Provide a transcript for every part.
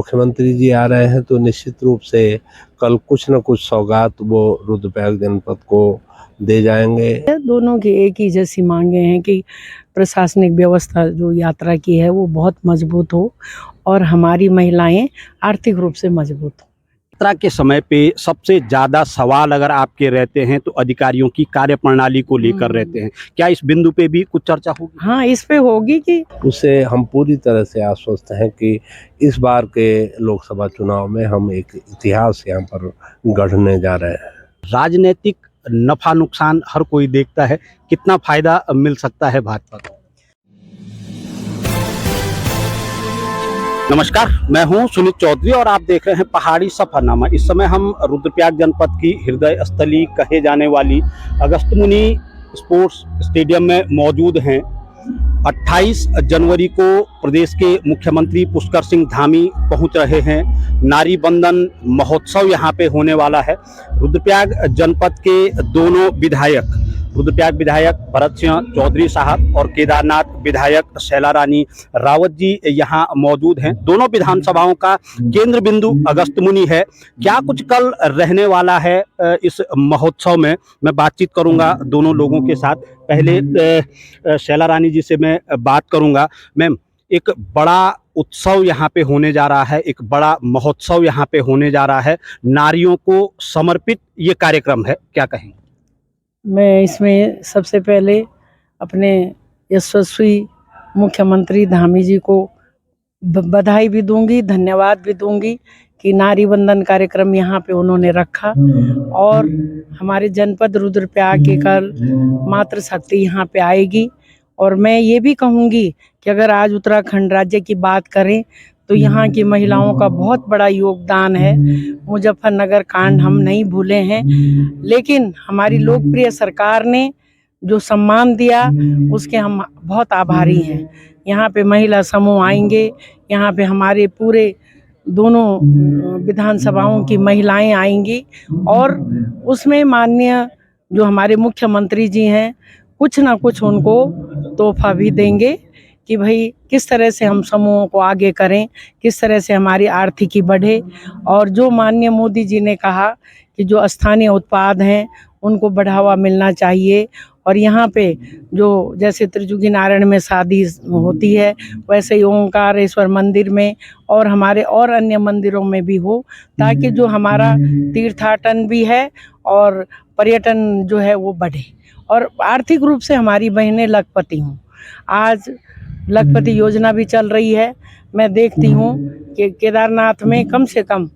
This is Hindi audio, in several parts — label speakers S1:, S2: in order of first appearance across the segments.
S1: मुख्यमंत्री जी आ रहे हैं तो निश्चित रूप से कल कुछ न कुछ सौगात वो रुद्रप्रयाग जनपद को दे जाएंगे।
S2: दोनों की एक ही जैसी मांगे हैं कि प्रशासनिक व्यवस्था जो यात्रा की है वो बहुत मजबूत हो और हमारी महिलाएं आर्थिक रूप से मजबूत हो।
S3: यात्रा के समय पे सबसे ज्यादा सवाल अगर आपके रहते हैं तो अधिकारियों की कार्यप्रणाली को लेकर रहते हैं, क्या इस बिंदु पे भी कुछ चर्चा होगी?
S2: हाँ, इस पे होगी कि
S1: उससे हम पूरी तरह से आश्वस्त हैं कि इस बार के लोकसभा चुनाव में हम एक इतिहास यहाँ पर गढ़ने जा रहे हैं।
S3: राजनीतिक नफा नुकसान हर कोई देखता है, कितना फायदा मिल सकता है भाजपा को? नमस्कार, मैं हूं सुनीत चौधरी और आप देख रहे हैं पहाड़ी सफरनामा। इस समय हम रुद्रप्रयाग जनपद की हृदय स्थली कहे जाने वाली अगस्त्यमुनि स्पोर्ट्स स्टेडियम में मौजूद हैं। 28 जनवरी को प्रदेश के मुख्यमंत्री पुष्कर सिंह धामी पहुंच रहे हैं। नारी बंधन महोत्सव यहां पे होने वाला है। रुद्रप्रयाग जनपद के दोनों विधायक, रुद्रप्रयाग विधायक भरत सिंह चौधरी साहब और केदारनाथ विधायक शैला रानी रावत जी यहाँ मौजूद हैं। दोनों विधानसभाओं का केंद्र बिंदु अगस्त्यमुनि है। क्या कुछ कल रहने वाला है इस महोत्सव में, मैं बातचीत करूंगा दोनों लोगों के साथ। पहले शैला रानी जी से मैं बात करूंगा। मैम, एक बड़ा उत्सव यहाँ पे होने जा रहा है, एक बड़ा महोत्सव यहाँ पे होने जा रहा है, नारियों को समर्पित ये कार्यक्रम है, क्या कहेंगे?
S2: मैं इसमें सबसे पहले अपने यशस्वी मुख्यमंत्री धामी जी को बधाई भी दूंगी, धन्यवाद भी दूंगी कि नारी बंधन कार्यक्रम यहाँ पे उन्होंने रखा और हमारे जनपद रुद्रप्रयाग के कल मातृशक्ति यहाँ पे आएगी। और मैं ये भी कहूँगी कि अगर आज उत्तराखंड राज्य की बात करें तो यहाँ की महिलाओं का बहुत बड़ा योगदान है। मुजफ्फरनगर कांड हम नहीं भूले हैं, लेकिन हमारी लोकप्रिय सरकार ने जो सम्मान दिया उसके हम बहुत आभारी हैं। यहाँ पे महिला समूह आएंगे, यहाँ पे हमारे पूरे दोनों विधानसभाओं की महिलाएं आएंगी और उसमें माननीय जो हमारे मुख्यमंत्री जी हैं कुछ ना कुछ उनको तोहफा भी देंगे कि भाई किस तरह से हम समूहों को आगे करें, किस तरह से हमारी आर्थिकी बढ़े। और जो माननीय मोदी जी ने कहा कि जो स्थानीय उत्पाद हैं उनको बढ़ावा मिलना चाहिए और यहाँ पे जो जैसे त्रिजुगी नारायण में शादी होती है वैसे ही ओंकारेश्वर मंदिर में और हमारे और अन्य मंदिरों में भी हो, ताकि जो हमारा तीर्थाटन भी है और पर्यटन जो है वो बढ़े और आर्थिक रूप से हमारी बहनें लखपति हों। आज लखपति योजना भी चल रही है। मैं देखती हूँ कि केदारनाथ में कम से कम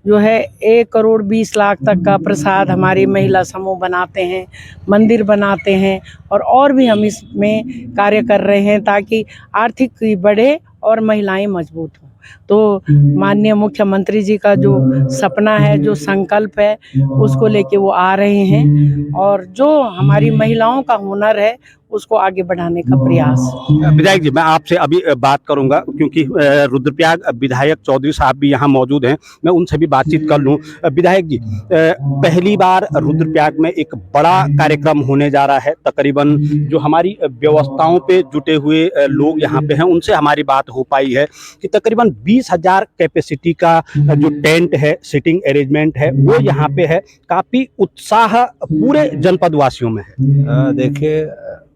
S2: जो है 1,20,00,000 तक का प्रसाद हमारी महिला समूह बनाते हैं, मंदिर बनाते हैं और भी हम इसमें कार्य कर रहे हैं ताकि आर्थिक बढ़े और महिलाएं मजबूत हों। तो माननीय मुख्यमंत्री जी का जो सपना है, जो संकल्प है, उसको लेके वो आ रहे हैं और जो हमारी महिलाओं का हुनर है उसको आगे बढ़ाने का प्रयास।
S3: विधायक जी, मैं आपसे अभी बात करूंगा क्योंकि रुद्रप्रयाग विधायक चौधरी साहब भी यहाँ मौजूद हैं, मैं उनसे भी बातचीत कर लूं। विधायक जी, पहली बार रुद्रप्रयाग में एक बड़ा कार्यक्रम होने जा रहा है। तकरीबन जो हमारी व्यवस्थाओं पे जुटे हुए लोग यहाँ पे हैं उनसे हमारी बात हो पाई है कि तकरीबन 20,000 कैपेसिटी का जो टेंट है, सिटिंग अरेंजमेंट है, वो यहाँ पे है। काफी उत्साह पूरे जनपद वासियों में है।
S1: देखिए,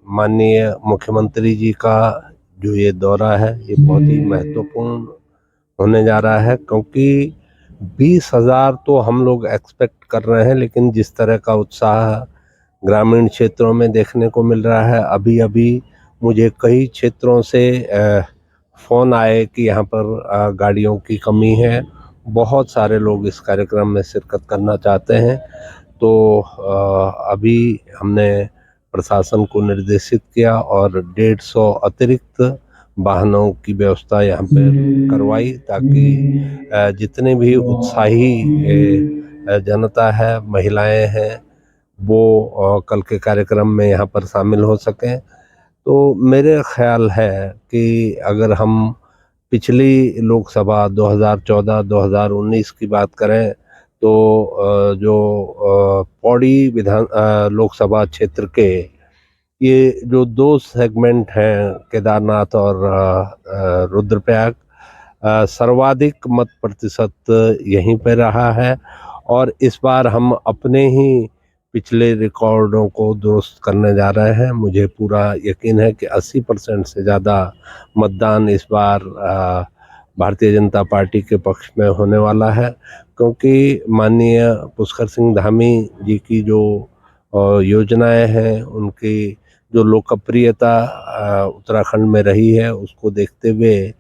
S1: माननीय मुख्यमंत्री जी का जो ये दौरा है ये बहुत ही महत्वपूर्ण होने जा रहा है, क्योंकि 20,000 तो हम लोग एक्सपेक्ट कर रहे हैं, लेकिन जिस तरह का उत्साह ग्रामीण क्षेत्रों में देखने को मिल रहा है, अभी अभी मुझे कई क्षेत्रों से फ़ोन आए कि यहाँ पर गाड़ियों की कमी है, बहुत सारे लोग इस कार्यक्रम में शिरकत करना चाहते हैं। तो अभी हमने प्रशासन को निर्देशित किया और 150 अतिरिक्त वाहनों की व्यवस्था यहाँ पे करवाई ताकि जितने भी उत्साही जनता है, महिलाएं हैं, वो कल के कार्यक्रम में यहाँ पर शामिल हो सकें। तो मेरे ख्याल है कि अगर हम पिछली लोकसभा 2014-2019 की बात करें तो जो पौड़ी लोकसभा क्षेत्र के ये जो 2 सेगमेंट हैं, केदारनाथ और रुद्रप्रयाग, सर्वाधिक मत प्रतिशत यहीं पे रहा है और इस बार हम अपने ही पिछले रिकॉर्डों को दुरुस्त करने जा रहे हैं। मुझे पूरा यकीन है कि 80% से ज़्यादा मतदान इस बार भारतीय जनता पार्टी के पक्ष में होने वाला है, क्योंकि माननीय पुष्कर सिंह धामी जी की जो योजनाएं हैं, उनकी जो लोकप्रियता उत्तराखंड में रही है, उसको देखते हुए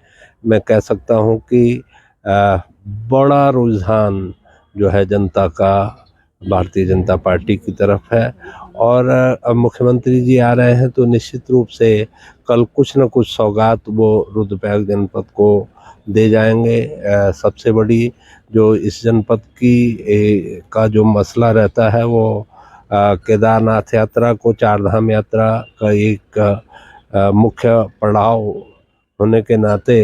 S1: मैं कह सकता हूं कि बड़ा रुझान जो है जनता का भारतीय जनता पार्टी की तरफ है। और अब मुख्यमंत्री जी आ रहे हैं तो निश्चित रूप से कल कुछ न कुछ सौगात वो रुद्रप्रयाग जनपद को दे जाएंगे। सबसे बड़ी जो इस जनपद की का जो मसला रहता है वो केदारनाथ यात्रा को चारधाम यात्रा का एक मुख्य पड़ाव होने के नाते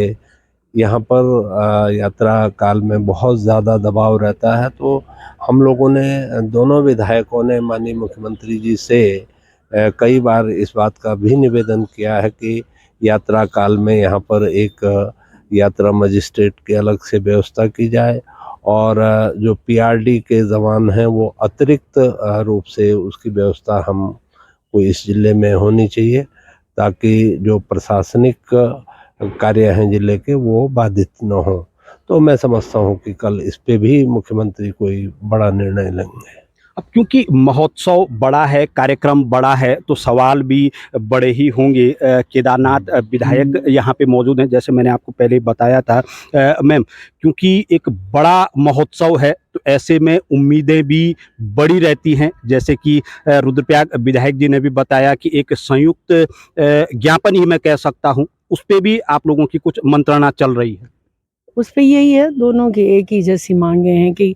S1: यहाँ पर यात्रा काल में बहुत ज़्यादा दबाव रहता है। तो हम लोगों ने, दोनों विधायकों ने माननीय मुख्यमंत्री जी से कई बार इस बात का भी निवेदन किया है कि यात्रा काल में यहाँ पर एक यात्रा मजिस्ट्रेट की अलग से व्यवस्था की जाए और जो पीआरडी के जवान हैं वो अतिरिक्त रूप से उसकी व्यवस्था हम को इस जिले में होनी चाहिए, ताकि जो प्रशासनिक कार्य हैं जिले के वो बाधित न हो। तो मैं समझता हूँ कि कल इस पे भी मुख्यमंत्री कोई बड़ा निर्णय लेंगे।
S3: अब क्योंकि महोत्सव बड़ा है, कार्यक्रम बड़ा है, तो सवाल भी बड़े ही होंगे। केदारनाथ विधायक यहाँ पे मौजूद हैं, जैसे मैंने आपको पहले बताया था। मैम, क्योंकि एक बड़ा महोत्सव है तो ऐसे में उम्मीदें भी बड़ी रहती हैं, जैसे कि रुद्रप्रयाग विधायक जी ने भी बताया कि एक संयुक्त ज्ञापन ही मैं कह सकता हूँ, उस पे भी आप लोगों की कुछ मंत्रणा चल रही है।
S2: उस पे यही है, दोनों की एक ही जैसी मांगे हैं कि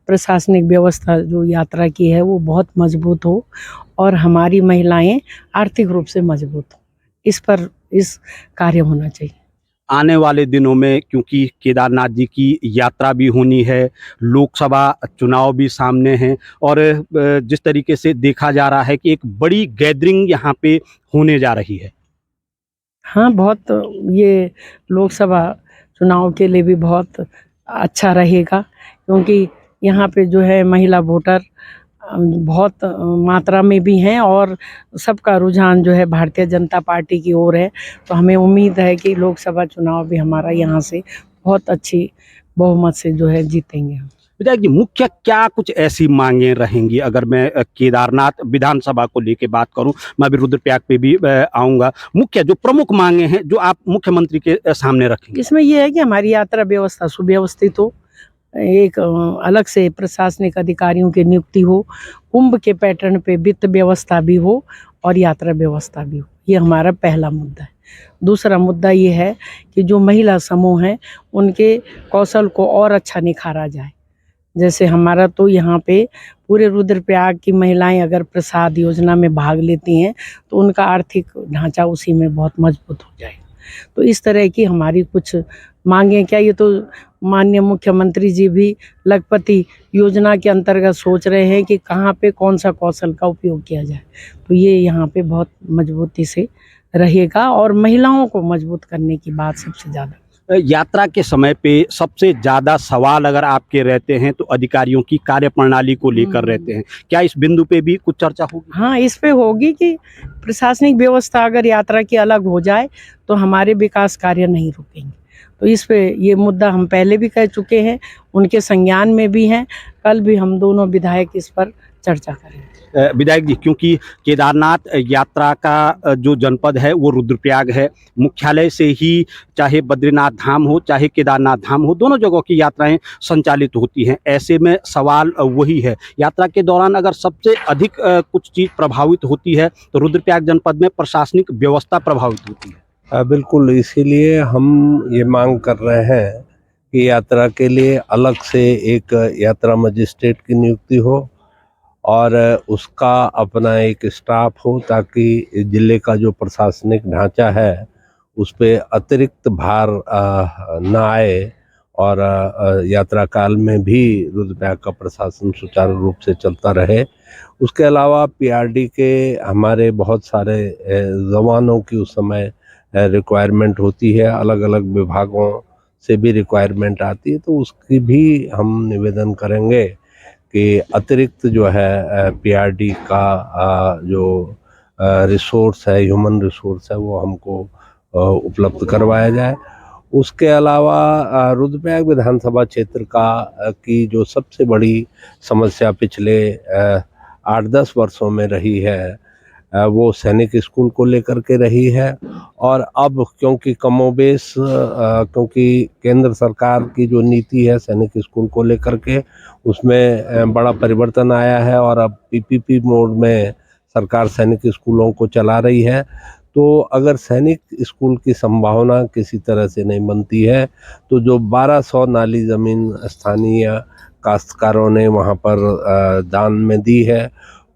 S2: प्रशासनिक व्यवस्था जो यात्रा की है वो बहुत मजबूत हो और हमारी महिलाएं आर्थिक रूप से मजबूत हो। इस कार्य होना चाहिए।
S3: आने वाले दिनों में क्योंकि केदारनाथ जी की यात्रा भी होनी है, लोकसभा चुनाव भी सामने हैं और जिस तरीके से देखा जा रहा है कि एक बड़ी गैदरिंग यहाँ पे होने जा रही है।
S2: हाँ, बहुत ये लोकसभा चुनाव के लिए भी बहुत अच्छा रहेगा, क्योंकि यहाँ पे जो है महिला वोटर बहुत मात्रा में भी हैं और सबका रुझान जो है भारतीय जनता पार्टी की ओर है। तो हमें उम्मीद है कि लोकसभा चुनाव भी हमारा यहाँ से बहुत अच्छी बहुमत से जो है जीतेंगे।
S3: विधायक जी, मुख्य क्या कुछ ऐसी मांगे रहेंगी? अगर मैं केदारनाथ विधानसभा को लेके बात करूं, मैं भी रुद्रप्रयाग पे भी आऊँगा। मुख्य जो प्रमुख मांगे हैं जो आप मुख्यमंत्री के सामने रखेंगे?
S2: इसमें ये है कि हमारी यात्रा व्यवस्था सुव्यवस्थित हो, एक अलग से प्रशासनिक अधिकारियों की नियुक्ति हो, कुंभ के पैटर्न पे वित्त व्यवस्था भी हो और यात्रा व्यवस्था भी हो। ये हमारा पहला मुद्दा है। दूसरा मुद्दा ये है कि जो महिला समूह हैं उनके कौशल को और अच्छा निखारा जाए। जैसे हमारा तो यहाँ पे पूरे रुद्रप्रयाग की महिलाएं अगर प्रसाद योजना में भाग लेती हैं तो उनका आर्थिक ढांचा उसी में बहुत मजबूत हो जाएगा। तो इस तरह की हमारी कुछ मांगे, क्या ये तो माननीय मुख्यमंत्री जी भी लखपति योजना के अंतर्गत सोच रहे हैं कि कहाँ पे कौन सा कौशल का उपयोग किया जाए। तो ये यहाँ पे बहुत मजबूती से रहेगा और महिलाओं को मजबूत करने की बात सबसे ज़्यादा।
S3: यात्रा के समय पे सबसे ज़्यादा सवाल अगर आपके रहते हैं तो अधिकारियों की कार्यप्रणाली को लेकर रहते हैं, क्या इस बिंदु पे भी कुछ चर्चा होगी?
S2: हाँ, इस पे होगी कि प्रशासनिक व्यवस्था अगर यात्रा की अलग हो जाए तो हमारे विकास कार्य नहीं रुकेंगे। तो इस पे ये मुद्दा हम पहले भी कह चुके हैं, उनके संज्ञान में भी हैं। कल भी हम दोनों विधायक इस पर चर्चा करेंगे।
S3: विधायक जी, क्योंकि केदारनाथ यात्रा का जो जनपद है वो रुद्रप्रयाग है, मुख्यालय से ही चाहे बद्रीनाथ धाम हो चाहे केदारनाथ धाम हो, दोनों जगहों की यात्राएं संचालित होती हैं। ऐसे में सवाल वही है, यात्रा के दौरान अगर सबसे अधिक कुछ चीज़ प्रभावित होती है तो रुद्रप्रयाग जनपद में प्रशासनिक व्यवस्था प्रभावित होती है।
S1: बिल्कुल, इसीलिए हम ये मांग कर रहे हैं कि यात्रा के लिए अलग से एक यात्रा मजिस्ट्रेट की नियुक्ति हो और उसका अपना एक स्टाफ हो, ताकि जिले का जो प्रशासनिक ढांचा है उस पे अतिरिक्त भार न आए और यात्रा काल में भी रुद्रप्रयाग का प्रशासन सुचारू रूप से चलता रहे। उसके अलावा पीआरडी के हमारे बहुत सारे जवानों की उस समय रिक्वायरमेंट होती है, अलग अलग विभागों से भी रिक्वायरमेंट आती है, तो उसकी भी हम निवेदन करेंगे कि अतिरिक्त जो है पीआरडी का जो रिसोर्स है, ह्यूमन रिसोर्स है, वो हमको उपलब्ध करवाया जाए। उसके अलावा रुद्रप्रयाग विधानसभा क्षेत्र की जो सबसे बड़ी समस्या पिछले 8-10 वर्षों में रही है, वो सैनिक स्कूल को लेकर के रही है। और अब क्योंकि कमोबेश क्योंकि केंद्र सरकार की जो नीति है सैनिक स्कूल को लेकर के, उसमें बड़ा परिवर्तन आया है और अब पीपीपी मोड में सरकार सैनिक स्कूलों को चला रही है। तो अगर सैनिक स्कूल की संभावना किसी तरह से नहीं बनती है, तो जो 1200 नाली ज़मीन स्थानीय काश्तकारों ने वहाँ पर दान में दी है,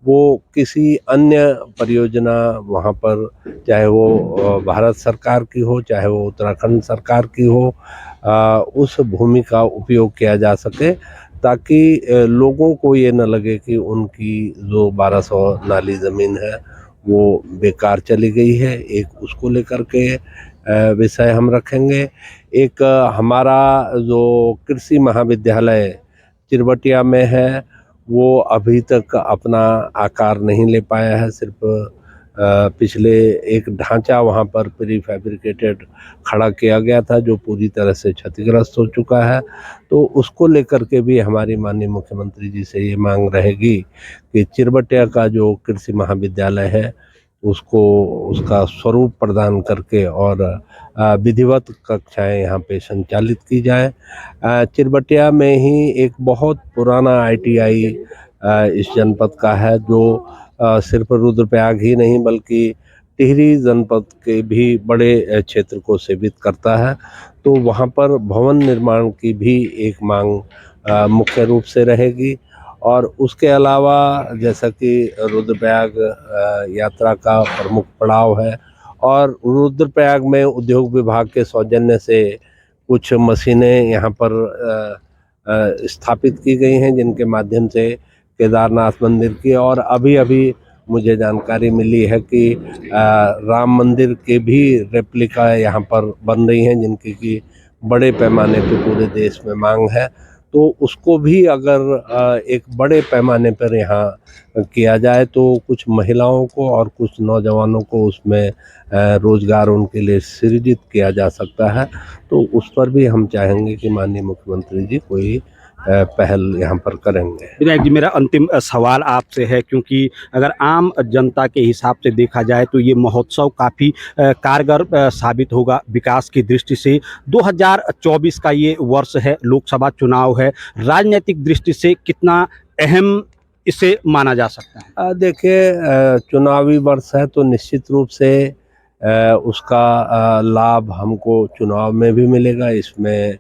S1: वो किसी अन्य परियोजना वहाँ पर, चाहे वो भारत सरकार की हो, चाहे वो उत्तराखंड सरकार की हो, उस भूमि का उपयोग किया जा सके, ताकि लोगों को ये न लगे कि उनकी जो 1200 नाली ज़मीन है वो बेकार चली गई है। एक उसको लेकर के विषय हम रखेंगे। एक हमारा जो कृषि महाविद्यालय चिरबटिया में है, वो अभी तक अपना आकार नहीं ले पाया है। सिर्फ पिछले एक ढांचा वहाँ पर प्री फैब्रिकेटेड खड़ा किया गया था, जो पूरी तरह से क्षतिग्रस्त हो चुका है। तो उसको लेकर के भी हमारी माननीय मुख्यमंत्री जी से ये मांग रहेगी कि चिरबटिया का जो कृषि महाविद्यालय है, उसको उसका स्वरूप प्रदान करके और विधिवत कक्षाएं यहाँ पे संचालित की जाए। चिरबटिया में ही एक बहुत पुराना आईटीआई इस जनपद का है, जो सिर्फ रुद्रप्रयाग ही नहीं बल्कि टिहरी जनपद के भी बड़े क्षेत्र को सेवित करता है। तो वहाँ पर भवन निर्माण की भी एक मांग मुख्य रूप से रहेगी। और उसके अलावा जैसा कि रुद्रप्रयाग यात्रा का प्रमुख पड़ाव है, और रुद्रप्रयाग में उद्योग विभाग के सौजन्य से कुछ मशीनें यहाँ पर स्थापित की गई हैं, जिनके माध्यम से केदारनाथ मंदिर की, और अभी अभी मुझे जानकारी मिली है कि राम मंदिर के भी रेप्लिका यहाँ पर बन रही हैं, जिनकी की बड़े पैमाने पे पूरे देश में मांग है। तो उसको भी अगर एक बड़े पैमाने पर यहाँ किया जाए, तो कुछ महिलाओं को और कुछ नौजवानों को उसमें रोजगार उनके लिए सृजित किया जा सकता है। तो उस पर भी हम चाहेंगे कि माननीय मुख्यमंत्री जी कोई पहल यहाँ पर करेंगे।
S3: विधायक जी, मेरा अंतिम सवाल आपसे है, क्योंकि अगर आम जनता के हिसाब से देखा जाए तो ये महोत्सव काफ़ी कारगर साबित होगा विकास की दृष्टि से। 2024 का ये वर्ष है, लोकसभा चुनाव है, राजनीतिक दृष्टि से कितना अहम इसे माना जा सकता है?
S1: देखिए, चुनावी वर्ष है तो निश्चित रूप से उसका लाभ हमको चुनाव में भी मिलेगा। इसमें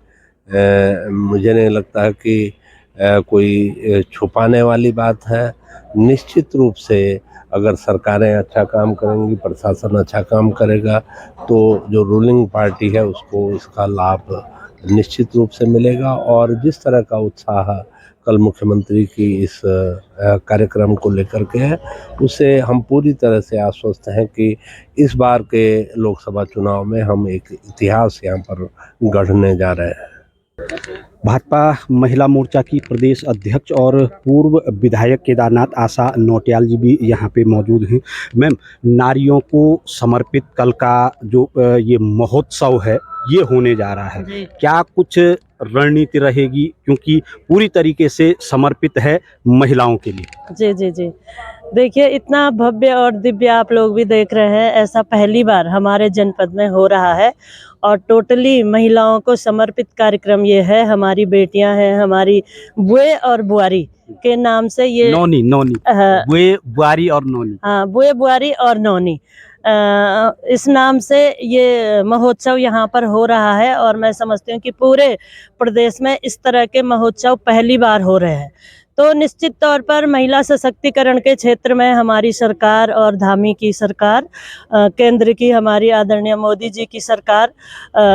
S1: मुझे नहीं लगता है कि कोई छुपाने वाली बात है। निश्चित रूप से अगर सरकारें अच्छा काम करेंगी, प्रशासन अच्छा काम करेगा, तो जो रूलिंग पार्टी है उसको इसका लाभ निश्चित रूप से मिलेगा। और जिस तरह का उत्साह कल मुख्यमंत्री की इस कार्यक्रम को लेकर के है, उससे हम पूरी तरह से आश्वस्त हैं कि इस बार के लोकसभा चुनाव में हम एक इतिहास यहाँ पर गढ़ने जा रहे हैं।
S3: भाजपा महिला मोर्चा की प्रदेश अध्यक्ष और पूर्व विधायक केदारनाथ आशा नौटियाल जी भी यहाँ पे मौजूद हैं। मैम, नारियों को समर्पित कल का जो ये महोत्सव है, ये होने जा रहा है, क्या कुछ रणनीति रहेगी, क्योंकि पूरी तरीके से समर्पित है महिलाओं के लिए?
S4: जी जी जी, देखिए, इतना भव्य और दिव्य आप लोग भी देख रहे हैं, ऐसा पहली बार हमारे जनपद में हो रहा है और टोटली महिलाओं को समर्पित कार्यक्रम ये है। हमारी बेटियां हैं, हमारी बुए और बुआरी के नाम से ये
S3: नौनी बुए बुआरी और नौनी,
S4: हाँ, बुए बुआरी और नौनी, इस नाम से ये महोत्सव यहाँ पर हो रहा है। और मैं समझती हूँ कि पूरे प्रदेश में इस तरह के महोत्सव पहली बार हो रहे हैं। तो निश्चित तौर पर महिला सशक्तिकरण के क्षेत्र में हमारी सरकार और धामी की सरकार, केंद्र की हमारी आदरणीय मोदी जी की सरकार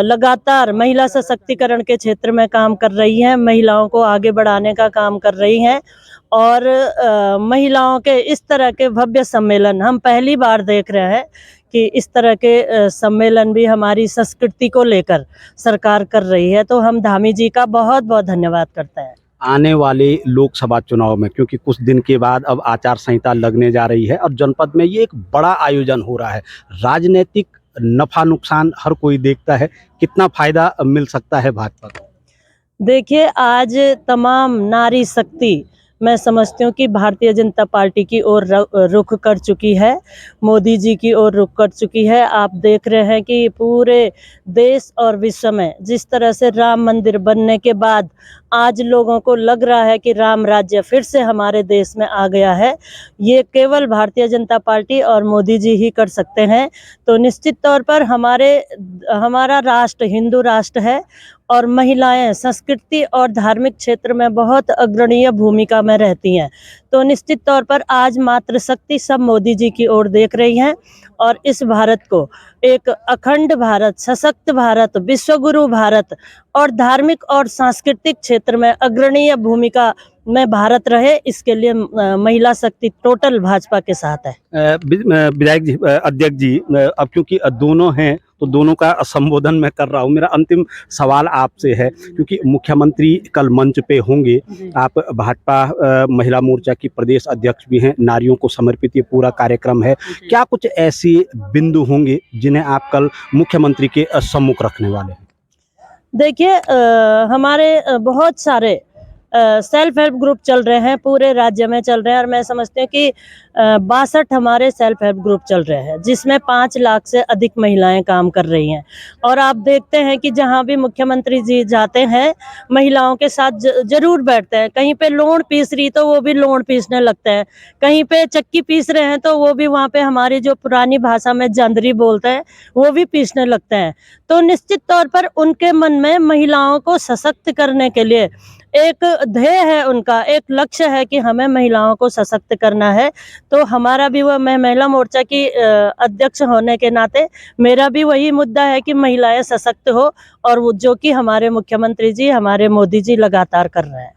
S4: लगातार महिला सशक्तिकरण के क्षेत्र में काम कर रही है, महिलाओं को आगे बढ़ाने का काम कर रही है। और महिलाओं के इस तरह के भव्य सम्मेलन हम पहली बार देख रहे हैं कि इस तरह के सम्मेलन भी हमारी संस्कृति को लेकर सरकार कर रही है, तो हम धामी जी का बहुत बहुत धन्यवाद करते हैं।
S3: आने वाले लोकसभा चुनाव में, क्योंकि कुछ दिन के बाद अब आचार संहिता लगने जा रही है और जनपद में ये एक बड़ा आयोजन हो रहा है, राजनीतिक नफा नुकसान हर कोई देखता है, कितना फायदा मिल सकता है भाजपा को?
S4: देखिए, आज तमाम नारी शक्ति मैं समझती हूँ कि भारतीय जनता पार्टी की ओर रुख कर चुकी है, मोदी जी की ओर रुख कर चुकी है। आप देख रहे हैं कि पूरे देश और विश्व में जिस तरह से राम मंदिर बनने के बाद आज लोगों को लग रहा है कि राम राज्य फिर से हमारे देश में आ गया है, ये केवल भारतीय जनता पार्टी और मोदी जी ही कर सकते हैं। तो निश्चित तौर पर हमारा राष्ट्र हिंदू राष्ट्र है और महिलाएं संस्कृति और धार्मिक क्षेत्र में बहुत अग्रणीय भूमिका में रहती हैं। तो निश्चित तौर पर आज मातृशक्ति सब मोदी जी की ओर देख रही हैं और इस भारत को एक अखंड भारत, सशक्त भारत, विश्वगुरु भारत और धार्मिक और सांस्कृतिक क्षेत्र में अग्रणीय भूमिका में भारत रहे, इसके लिए महिला शक्ति टोटल भाजपा के साथ है।
S3: विधायक जी, अध्यक्ष जी, अब क्योंकि दोनों हैं तो दोनों का संबोधन मैं कर रहा हूँ। मेरा अंतिम सवाल आपसे है, क्योंकि मुख्यमंत्री कल मंच पे होंगे, आप भाजपा महिला मोर्चा की प्रदेश अध्यक्ष भी हैं, नारियों को समर्पित ये पूरा कार्यक्रम है, क्या कुछ ऐसे बिंदु होंगे जिन्हें आप कल मुख्यमंत्री के सम्मुख रखने वाले हैं?
S4: देखिए, हमारे बहुत सारे सेल्फ हेल्प ग्रुप चल रहे हैं, पूरे राज्य में चल रहे हैं और मैं समझती हूँ कि 62 हमारे सेल्फ हेल्प ग्रुप चल रहे हैं, जिसमें 5 लाख से अधिक महिलाएं काम कर रही हैं। और आप देखते हैं कि जहां भी मुख्यमंत्री जी जाते हैं, महिलाओं के साथ जरूर बैठते हैं। कहीं पे लोन पीस रही तो वो भी लोन पीसने लगते हैं, कहीं पे चक्की पीस रहे हैं तो वो भी वहाँ पे हमारी जो पुरानी भाषा में जंदरी बोलते हैं वो भी पीसने लगते हैं। तो निश्चित तौर पर उनके मन में महिलाओं को सशक्त करने के लिए एक ध्येय है, उनका एक लक्ष्य है कि हमें महिलाओं को सशक्त करना है। तो हमारा भी मैं महिला मोर्चा की अध्यक्ष होने के नाते मेरा भी वही मुद्दा है कि महिलाएं सशक्त हो, और वो जो कि हमारे मुख्यमंत्री जी, हमारे मोदी जी लगातार कर रहे हैं।